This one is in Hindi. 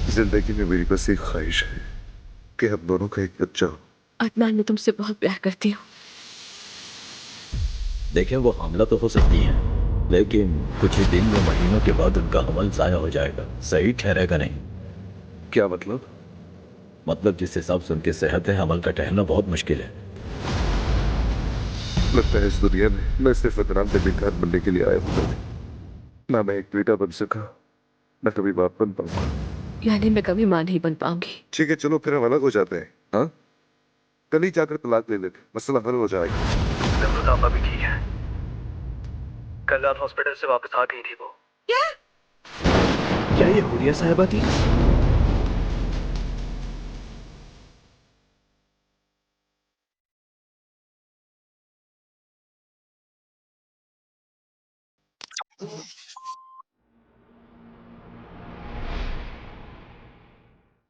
जिंदगी में मेरी बस एक ख्वाहिश है कि हम दोनों का एक बच्चा हो। अदनान, मैं तुमसे बहुत प्यार करती हूँ। देखें, वो हमला तो हो सकती है, लेकिन कुछ ही दिन या महीनों के बाद उनका हमल जाया हो जाएगा। सही ठहरेगा नहीं। क्या मतलब? मतलब जिस हिसाब से उनकी सेहत है, हमल का ठहरना बहुत मुश्किल है। लगता है इस दुनिया में मैं सिर्फ अदनान के बेकार बनने के लिए आया हूँ। ना मैं एक बेटा बन सका, न कभी बाप बन पाऊंगा। यानी मैं कभी माँ नहीं बन पाऊंगी। ठीक है, चलो फिर हम अलग हो जाते हैं। हाँ, कल ही जाकर तलाक ले लेते, मसला हल हो जाएगा। जरूरत आपका भी ठीक है। कल रात हॉस्पिटल से वापस आ गई थी वो। क्या ये हुरिया साहिबा थी?